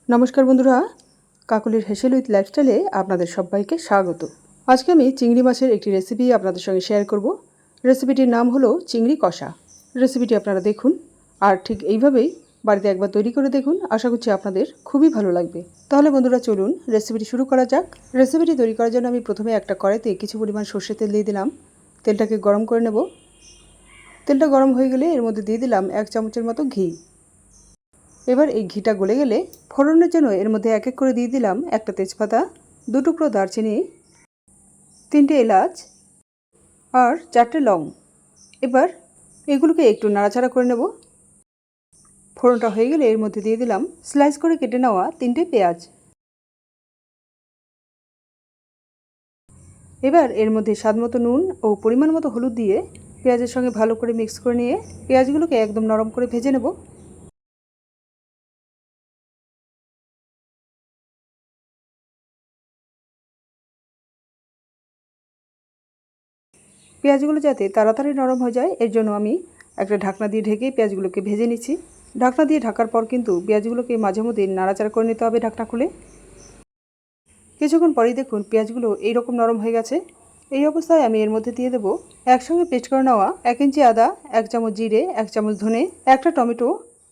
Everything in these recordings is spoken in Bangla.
নমস্কার বন্ধুরা, কাকলির হেসেল উইথ লাইফস্টাইলে আপনাদের সবাইকে স্বাগত। আজকে আমি চিংড়ি মাছের একটি রেসিপি আপনাদের সঙ্গে শেয়ার করব। রেসিপিটির নাম হলো চিংড়ি কষা। রেসিপিটি আপনারা দেখুন আর ঠিক এইভাবেই বাড়িতে একবার তৈরি করে দেখুন। আশা করছি আপনাদের খুবই ভালো লাগবে। তাহলে বন্ধুরা চলুন রেসিপিটি শুরু করা যাক। রেসিপিটি তৈরি করার জন্য আমি প্রথমে একটা কড়াইতে কিছু পরিমাণ সর্ষের তেল দিয়ে দিলাম। তেলটাকে গরম করে নেব। তেলটা গরম হয়ে গেলে এর মধ্যে দিয়ে দিলাম 1 চামচের মতো ঘি। এবার এই ঘিটা গলে গেলে ফোড়নের জন্য এর মধ্যে এক এক করে দিয়ে দিলাম একটা তেজপাতা, 2 টুকরো দারচিনি, 3টে এলাচ আর 4টে লং। এবার এগুলোকে একটু নাড়াচাড়া করে নেব। ফোড়নটা হয়ে গেলে এর মধ্যে দিয়ে দিলাম স্লাইস করে কেটে নেওয়া 3টে পেঁয়াজ। এবার এর মধ্যে স্বাদমতো নুন ও পরিমাণ মতো হলুদ দিয়ে পেঁয়াজের সঙ্গে ভালো করে মিক্স করে নিয়ে পেঁয়াজগুলোকে একদম নরম করে ভেজে নেব। পেঁয়াজগুলো যাতে তাড়াতাড়ি নরম হয়ে যায় এর জন্য আমি একটা ঢাকনা দিয়ে ঢেকে পেঁয়াজগুলোকে ভেজে নিচ্ছি। ঢাকনা দিয়ে ঢাকার পর কিন্তু পেঁয়াজগুলোকে মাঝে মধ্যে নাড়াচাড়া করে নিতে হবে ঢাকনা খুলে। কিছুক্ষণ পরেই দেখুন পেঁয়াজগুলো এইরকম নরম হয়ে গেছে। এই অবস্থায় আমি এর মধ্যে দিয়ে দেবো একসঙ্গে পেস্ট করে নেওয়া 1 ইঞ্চি আদা, 1 চামচ জিরে, 1 চামচ ধনে, একটা টমেটো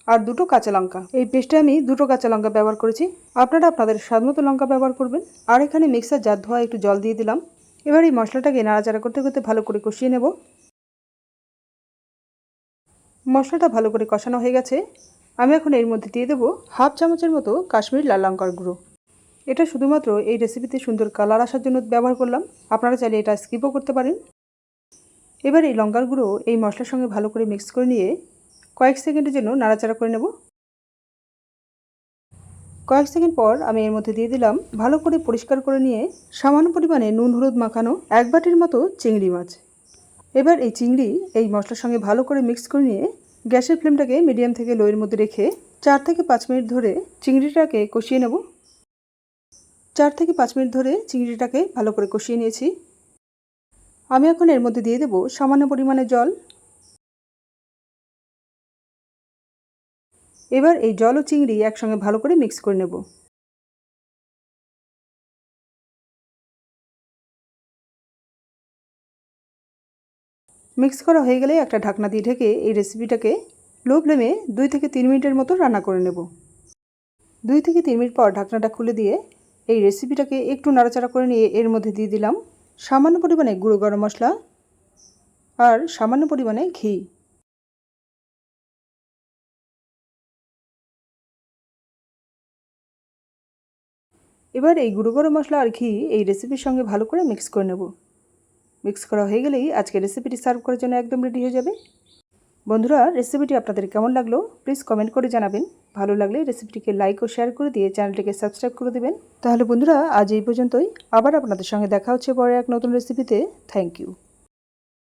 আর 2টো কাঁচা লঙ্কা। এই পেস্টে আমি 2টো কাঁচা লঙ্কা ব্যবহার করেছি। আপনারা আপনাদের স্বাদমতো লঙ্কা ব্যবহার করবেন। আর এখানে মিক্সার জার ধোয়া একটু জল দিয়ে দিলাম। এবার এই মশলাটাকে নাড়াচাড়া করতে করতে ভালো করে কষিয়ে নেব। মশলাটা ভালো করে কষানো হয়ে গেছে। আমি এখন এর মধ্যে দিয়ে দেবো 1/2 চামচের মতো কাশ্মীরি লাল লঙ্কার গুঁড়ো। এটা শুধুমাত্র এই রেসিপিতে সুন্দর কালার আসার জন্য ব্যবহার করলাম। আপনারা চাইলে এটা স্কিপও করতে পারেন। এবার এই লঙ্কার গুঁড়ো এই মশলার সঙ্গে ভালো করে মিক্স করে নিয়ে কয়েক সেকেন্ডের জন্য নাড়াচাড়া করে নেব। কয়েক সেকেন্ড পর আমি এর মধ্যে দিয়ে দিলাম ভালো করে পরিষ্কার করে নিয়ে সামান্য পরিমাণে নুন হলুদ মাখানো 1 বাটির মতো চিংড়ি মাছ। এবার এই চিংড়ি এই মশলার সঙ্গে ভালো করে মিক্স করে নিয়ে গ্যাসের ফ্লেমটাকে মিডিয়াম থেকে লোয়ের মধ্যে রেখে 4 থেকে 5 মিনিট ধরে চিংড়িটাকে কষিয়ে নেব। 4 থেকে 5 মিনিট ধরে চিংড়িটাকে ভালো করে কষিয়ে নিয়েছি। আমি এখন এর মধ্যে দিয়ে দেবো সামান্য পরিমাণে জল। এবার এই জল ও চিংড়ি একসঙ্গে ভালো করে মিক্স করে নেব। মিক্স করা হয়ে গেলে একটা ঢাকনা দিয়ে ঢেকে এই রেসিপিটাকে লো ফ্লেমে 2 থেকে 3 মিনিটের মতো রান্না করে নেব। 2 থেকে 3 মিনিট পর ঢাকনাটা খুলে দিয়ে এই রেসিপিটাকে একটু নাড়াচাড়া করে নিয়ে এর মধ্যে দিয়ে দিলাম সামান্য পরিমাণে গুঁড়ো গরম মশলা আর সামান্য পরিমাণে ঘি। এবার এই গুঁড়ো গরম মশলা আর ঘি এই রেসিপির সঙ্গে ভালো করে মিক্স করে নেব। মিক্স করা হয়ে গেলেই আজকের রেসিপিটি সার্ভ করার জন্য একদম রেডি হয়ে যাবে। বন্ধুরা, রেসিপিটি আপনাদের কেমন লাগলো প্লিজ কমেন্ট করে জানাবেন। ভালো লাগলে রেসিপিটিকে লাইক ও শেয়ার করে দিয়ে চ্যানেলটিকে সাবস্ক্রাইব করে দেবেন। তাহলে বন্ধুরা আজ এই পর্যন্তই। আবার আপনাদের সঙ্গে দেখা হচ্ছে পরে এক নতুন রেসিপিতে। Thank you.